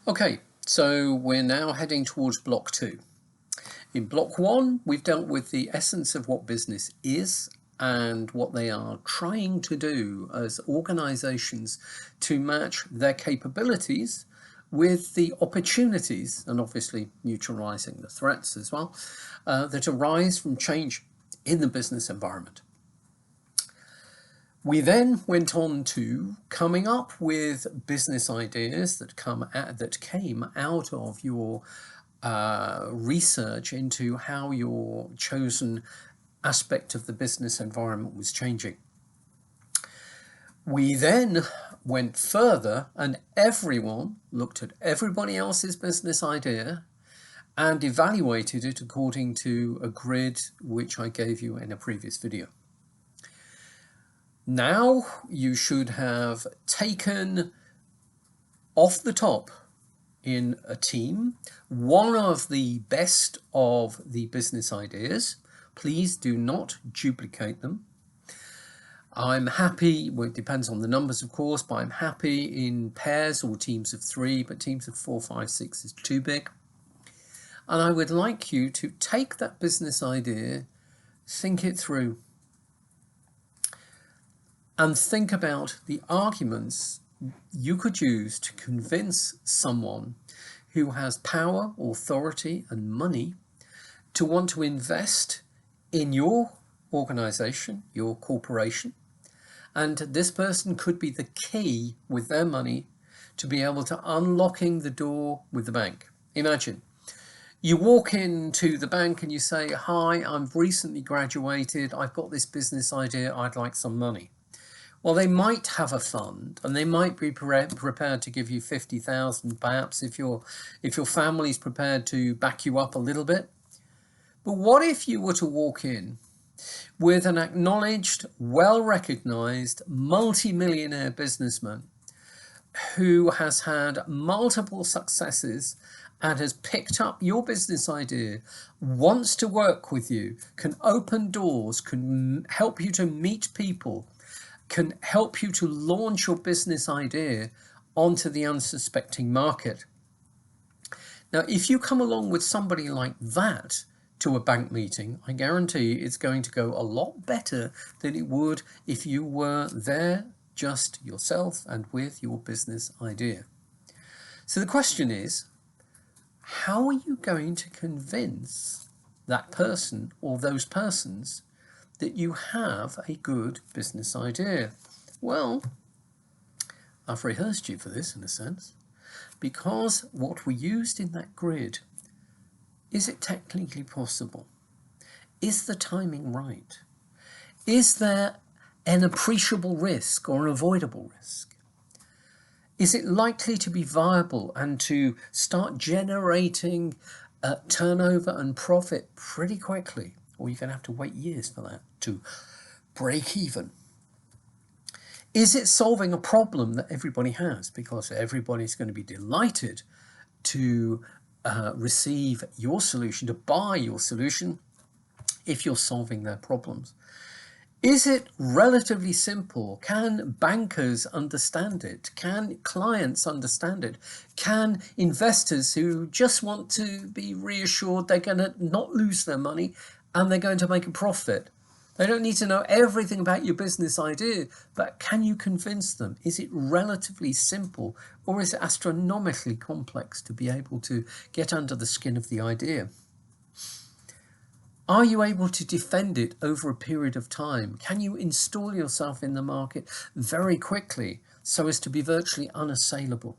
Okay, so we're now heading towards block 2. In block 1, we've dealt with the essence of what business is and what they are trying to do as organizations to match their capabilities with the opportunities, and obviously neutralizing the threats as well, that arise from change in the business environment. We then went on to coming up with business ideas that came out of your research into how your chosen aspect of the business environment was changing. We then went further and everyone looked at everybody else's business idea and evaluated it according to a grid which I gave you in a previous video. Now you should have taken off the top in a team one of the best of the business ideas. Please do not duplicate them. I'm happy, well, it depends on the numbers of course, but I'm happy in pairs or teams of 3, but teams of 4, 5, 6 is too big. And I would like you to take that business idea, think it through, and think about the arguments you could use to convince someone who has power, authority, and money to want to invest in your organization, your corporation. And this person could be the key with their money to be able to unlocking the door with the bank. Imagine you walk into the bank and you say, "Hi, I've recently graduated. I've got this business idea. I'd like some money." Well, they might have a fund and they might be prepared to give you 50,000 perhaps if your family's prepared to back you up a little bit. But what if you were to walk in with an acknowledged, well-recognized, multi-millionaire businessman who has had multiple successes and has picked up your business idea, wants to work with you, can open doors, can help you to meet people, can help you to launch your business idea onto the unsuspecting market. Now, if you come along with somebody like that to a bank meeting, I guarantee it's going to go a lot better than it would if you were there just yourself and with your business idea. So the question is, how are you going to convince that person or those persons that you have a good business idea? Well, I've rehearsed you for this in a sense, because what we used in that grid, is it technically possible? Is the timing right? Is there an appreciable risk or an avoidable risk? Is it likely to be viable and to start generating turnover and profit pretty quickly? Or you're going to have to wait years for that to break even. Is it solving a problem that everybody has? Because everybody's going to be delighted to receive your solution, to buy your solution, if you're solving their problems. Is it relatively simple? Can bankers understand it? Can clients understand it? Can investors who just want to be reassured they're going to not lose their money and they're going to make a profit? They don't need to know everything about your business idea, but can you convince them? Is it relatively simple, or is it astronomically complex to be able to get under the skin of the idea? Are you able to defend it over a period of time? Can you install yourself in the market very quickly so as to be virtually unassailable?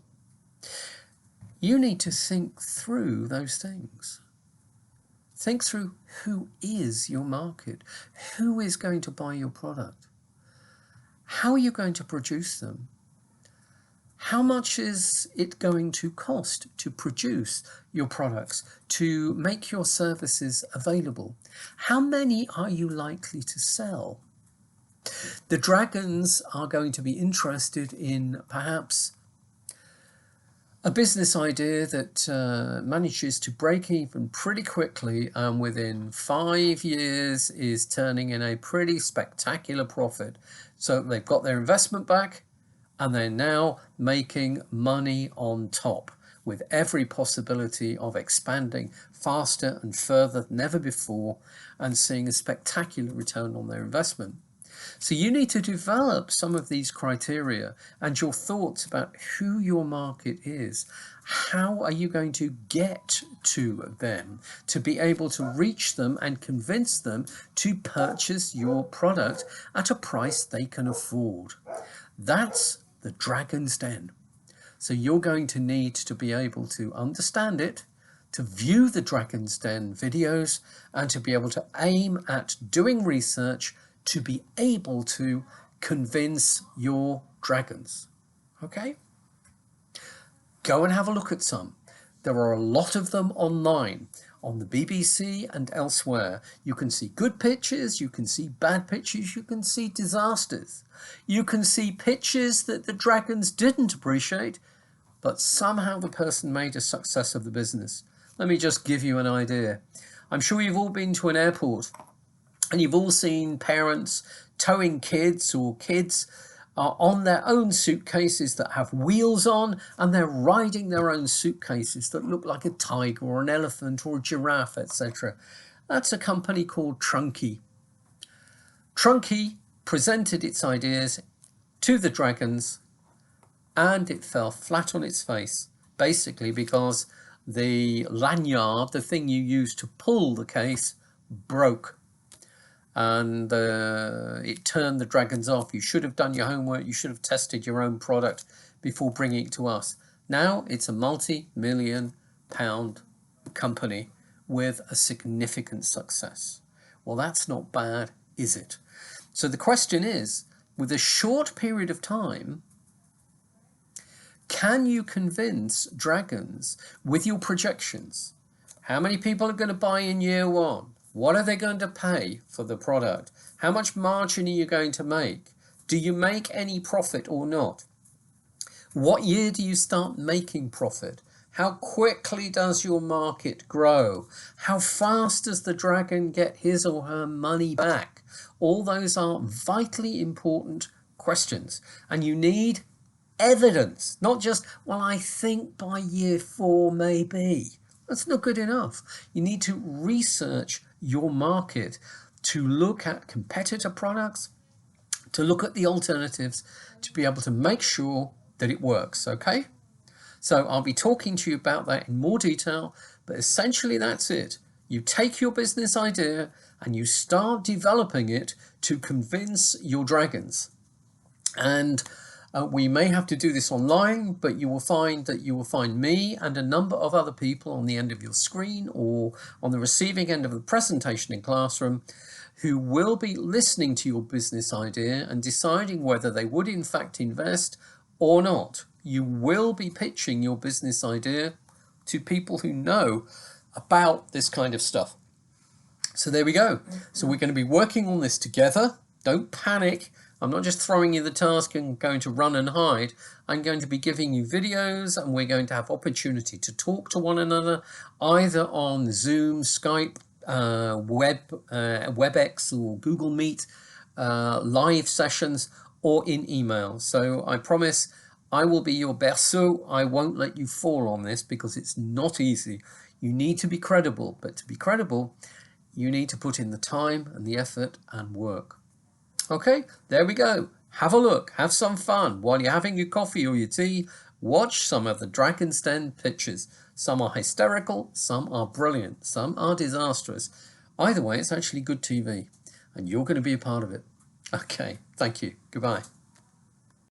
You need to think through those things. Think through who is your market, who is going to buy your product, how are you going to produce them, how much is it going to cost to produce your products, to make your services available, how many are you likely to sell? The dragons are going to be interested in perhaps a business idea that manages to break even pretty quickly and within 5 years is turning in a pretty spectacular profit. So they've got their investment back and they're now making money on top. with every possibility of expanding faster and further than ever before and seeing a spectacular return on their investment. So you need to develop some of these criteria and your thoughts about who your market is. How are you going to get to them to be able to reach them and convince them to purchase your product at a price they can afford? That's the Dragon's Den. So you're going to need to be able to understand it, to view the Dragon's Den videos, and to be able to aim at doing research to be able to convince your dragons. Okay? Go and have a look at some. There are a lot of them online on the BBC and elsewhere. You can see good pitches, you can see bad pitches, you can see disasters. You can see pitches that the dragons didn't appreciate, but somehow the person made a success of the business. Let me just give you an idea. I'm sure you've all been to an airport and you've all seen parents towing kids, or kids are on their own suitcases that have wheels on, and they're riding their own suitcases that look like a tiger or an elephant or a giraffe, etc. That's a company called Trunki. Trunki presented its ideas to the dragons and it fell flat on its face, basically because the lanyard, the thing you use to pull the case, broke. And it turned the dragons off. You should have done your homework. You should have tested your own product before bringing it to us. Now it's a multi-million-pound company with a significant success. Well, that's not bad, is it? So the question is, with a short period of time, can you convince dragons with your projections? How many people are going to buy in year one? What are they going to pay for the product? How much margin are you going to make? Do you make any profit or not? What year do you start making profit? How quickly does your market grow? How fast does the dragon get his or her money back? All those are vitally important questions. And you need evidence, not just, well, I think by year 4 maybe. That's not good enough. You need to research your market, to look at competitor products, to look at the alternatives, to be able to make sure that it works, okay? So I'll be talking to you about that in more detail, but essentially that's it. You take your business idea and you start developing it to convince your dragons. And we may have to do this online, but you will find that you will find me and a number of other people on the end of your screen or on the receiving end of the presentation in Classroom who will be listening to your business idea and deciding whether they would in fact invest or not. You will be pitching your business idea to people who know about this kind of stuff. So there we go. So we're going to be working on this together. Don't panic. I'm not just throwing you the task and going to run and hide. I'm going to be giving you videos and we're going to have opportunity to talk to one another, either on Zoom, Skype, WebEx or Google Meet, live sessions, or in email. So I promise I will be your berceau. I won't let you fall on this because it's not easy. You need to be credible, but to be credible, you need to put in the time and the effort and work. Okay, there we go. Have a look, have some fun while you're having your coffee or your tea. Watch some of the Dragon's Den pitches. Some are hysterical, some are brilliant, some are disastrous. Either way, it's actually good TV and you're going to be a part of it. Okay, thank you. Goodbye.